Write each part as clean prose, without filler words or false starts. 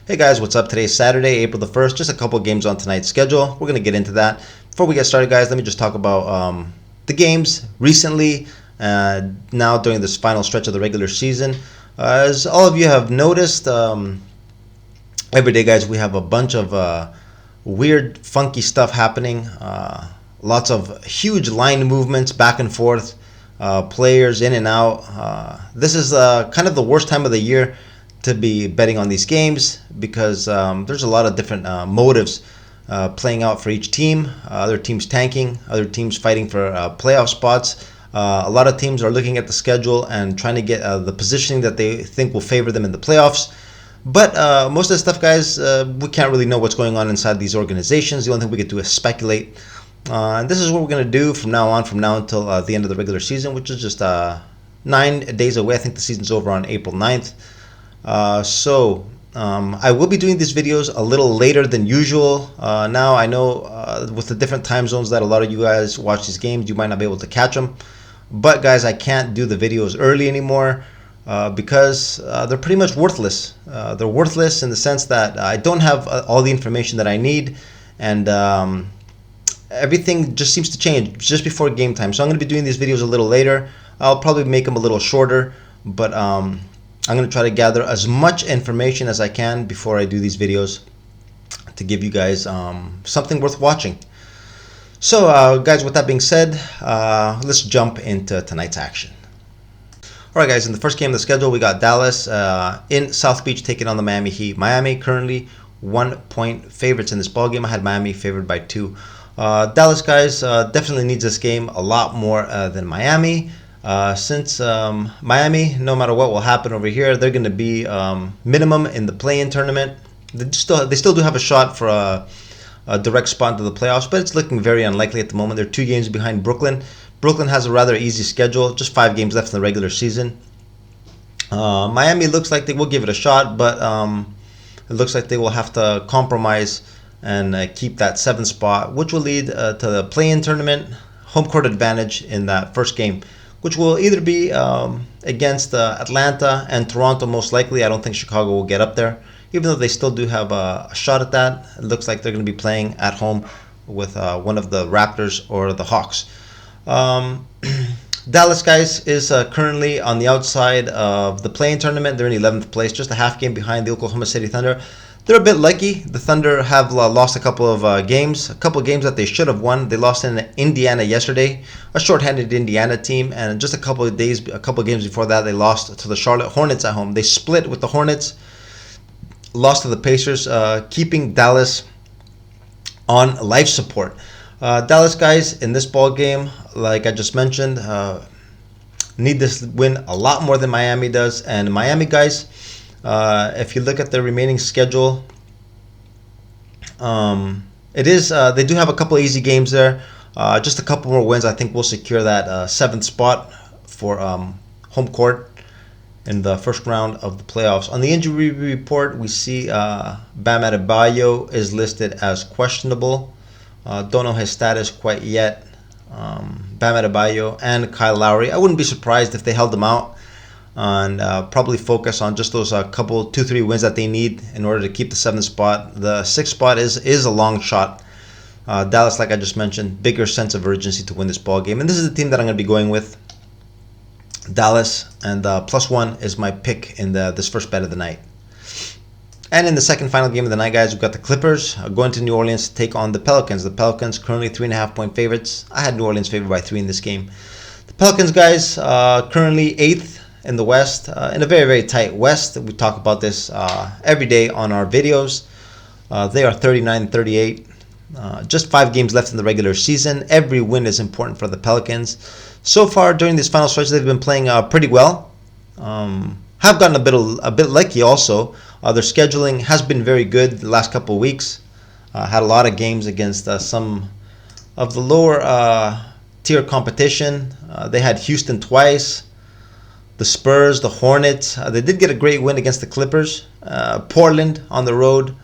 Hey guys, what's up? Today's Saturday, April the 1st. Just a couple games on tonight's schedule. We're going to get into that. Before we get started, guys, let me just talk about the games recently, now during this final stretch of the regular season. As all of you have noticed, every day, guys, we have a bunch of weird, funky stuff happening. Lots of huge line movements back and forth, players in and out. This is kind of the worst time of the year to be betting on these games because there's a lot of different motives playing out for each team. Other teams tanking, other teams fighting for playoff spots. A lot of teams are looking at the schedule and trying to get the positioning that they think will favor them in the playoffs. But most of the stuff, guys, we can't really know what's going on inside these organizations. The only thing we could do is speculate. And this is what we're going to do from now until the end of the regular season, which is just 9 days away. I think the season's over on April 9th. I will be doing these videos a little later than usual. Now I know with the different time zones that a lot of you guys watch these games, you might not be able to catch them. But guys, I can't do the videos early anymore because they're pretty much worthless. They're worthless in the sense that I don't have all the information that I need, and everything just seems to change just before game time. So I'm going to be doing these videos a little later. I'll probably make them a little shorter, but I'm going to try to gather as much information as I can before I do these videos to give you guys something worth watching. So, guys, with that being said, let's jump into tonight's action. All right, guys, in the first game of the schedule, we got Dallas in South Beach taking on the Miami Heat. Miami currently 1-point favorites in this ball game. I had Miami favored by 2. Dallas, guys, definitely needs this game a lot more than Miami. Since Miami, no matter what will happen over here, they're going to be minimum in the play-in tournament. They still do have a shot for a direct spot into the playoffs, but it's looking very unlikely at the moment. They're 2 games behind Brooklyn. Brooklyn has a rather easy schedule, just 5 games left in the regular season. Miami looks like they will give it a shot, but it looks like they will have to compromise and keep that 7th spot, which will lead to the play-in tournament, home court advantage in that first game, which will either be against Atlanta and Toronto most likely. I don't think Chicago will get up there, even though they still do have a shot at that. It looks like they're going to be playing at home with one of the Raptors or the Hawks. Dallas, guys, is currently on the outside of the play-in tournament. They're in 11th place, just a half game behind the Oklahoma City Thunder. They're a bit lucky. The Thunder have lost a couple of games that they should have won. They lost in Indiana yesterday, a shorthanded Indiana team, and just a couple of games before that, they lost to the Charlotte Hornets at home. They split with the Hornets, lost to the Pacers, keeping Dallas on life support. Dallas, guys, in this ball game, like I just mentioned, need this win a lot more than Miami does. And Miami, guys, if you look at their remaining schedule, they do have a couple of easy games there. Just a couple more wins, I think we'll secure that 7th spot for home court in the first round of the playoffs. On the injury report, we see Bam Adebayo is listed as questionable. Don't know his status quite yet. Bam Adebayo and Kyle Lowry, I wouldn't be surprised if they held them out and probably focus on just those 2-3 wins that they need in order to keep the 7th spot. The 6th spot is a long shot. Dallas, like I just mentioned, bigger sense of urgency to win this ball game, and this is the team that I'm going to be going with. Dallas, and +1 is my pick in this first bet of the night. And in the second final game of the night, guys, we've got the Clippers going to New Orleans to take on the Pelicans. The Pelicans currently 3.5-point favorites. I had New Orleans favored by 3 in this game. The Pelicans, guys, currently 8th in the West, in a very, very tight West. We talk about this every day on our videos. They are 39-38. Just 5 games left in the regular season. Every win is important for the Pelicans. So far during this final stretch, they've been playing pretty well. Have gotten a bit lucky also. Their scheduling has been very good the last couple of weeks. Had a lot of games against some of the lower tier competition. They had Houston twice, the Spurs, the Hornets. They did get a great win against the Clippers. Portland on the road.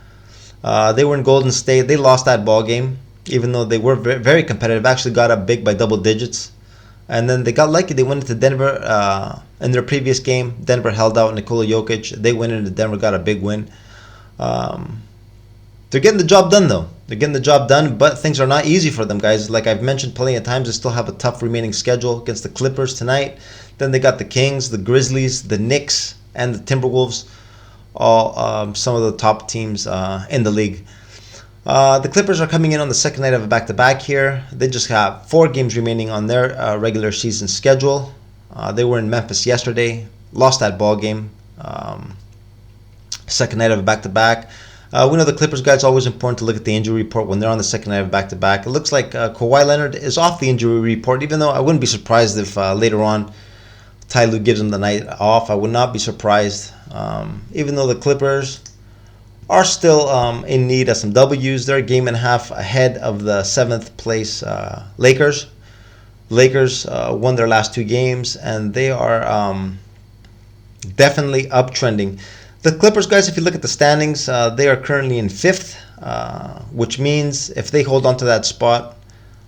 They were in Golden State. They lost that ball game, even though they were very, very competitive. Actually got up big by double digits. And then they got lucky. They went into Denver in their previous game. Denver held out Nikola Jokic. They went into Denver, got a big win. Um, they're getting the job done, though. They're getting the job done, but things are not easy for them, guys. Like I've mentioned plenty of times, they still have a tough remaining schedule against the Clippers tonight. Then they got the Kings, the Grizzlies, the Knicks, and the Timberwolves, all some of the top teams in the league. The Clippers are coming in on the second night of a back-to-back here. They just have 4 games remaining on their regular season schedule. They were in Memphis yesterday, lost that ball game. Second night of a back-to-back. We know the Clippers, guys, always important to look at the injury report when they're on the second night of back-to-back. It looks like Kawhi Leonard is off the injury report, even though I wouldn't be surprised if later on Ty Lue gives him the night off. I would not be surprised. Even though the Clippers are still in need of some W's. They're a game and a half ahead of the 7th place Lakers. Lakers won their last 2 games, and they are definitely uptrending. The Clippers, guys, if you look at the standings, they are currently in 5th, which means if they hold on to that spot,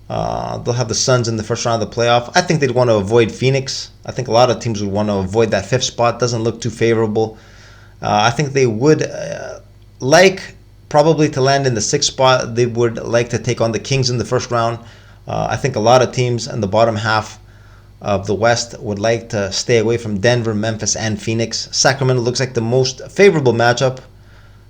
they'll have the Suns in the first round of the playoff. I think they'd want to avoid Phoenix. I think a lot of teams would want to avoid that 5th spot. Doesn't look too favorable. I think they would like probably to land in the 6th spot. They would like to take on the Kings in the first round. I think a lot of teams in the bottom half of the West would like to stay away from Denver, Memphis, and Phoenix. Sacramento looks like the most favorable matchup,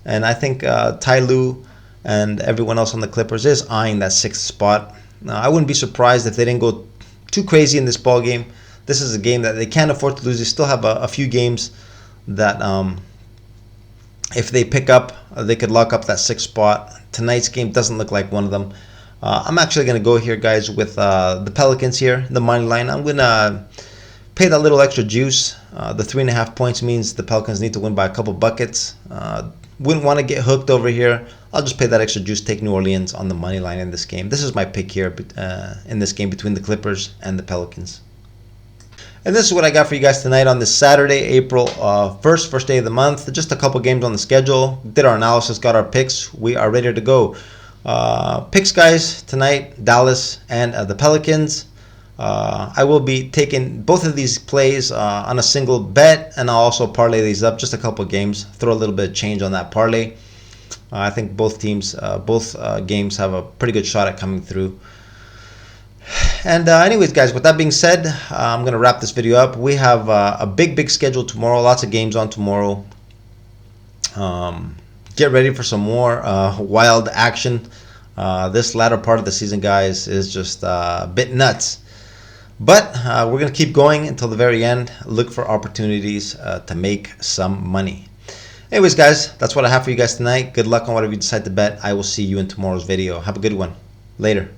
and I think Ty Lue and everyone else on the Clippers is eyeing that 6th spot. I wouldn't be surprised if they didn't go too crazy in this ball game. This is a game that they can't afford to lose. They still have a few games that if they pick up, they could lock up that 6th spot. Tonight's game doesn't look like one of them. I'm actually going to go here, guys, with the Pelicans here, the money line. I'm going to pay that little extra juice. The 3.5 points means the Pelicans need to win by a couple buckets. Wouldn't want to get hooked over here. I'll just pay that extra juice, take New Orleans on the money line in this game. This is my pick here in this game between the Clippers and the Pelicans. And this is what I got for you guys tonight on this Saturday, April 1st, first day of the month. Just a couple games on the schedule. Did our analysis, got our picks. We are ready to go. Picks, guys, tonight, Dallas and the Pelicans. I will be taking both of these plays on a single bet, and I'll also parlay these up, just a couple games, throw a little bit of change on that parlay. I think both teams, both games have a pretty good shot at coming through. And anyways, guys, with that being said, I'm going to wrap this video up. We have a big schedule tomorrow, lots of games on tomorrow. Get ready for some more wild action. This latter part of the season, guys, is just a bit nuts. But we're going to keep going until the very end. Look for opportunities to make some money. Anyways, guys, that's what I have for you guys tonight. Good luck on whatever you decide to bet. I will see you in tomorrow's video. Have a good one. Later.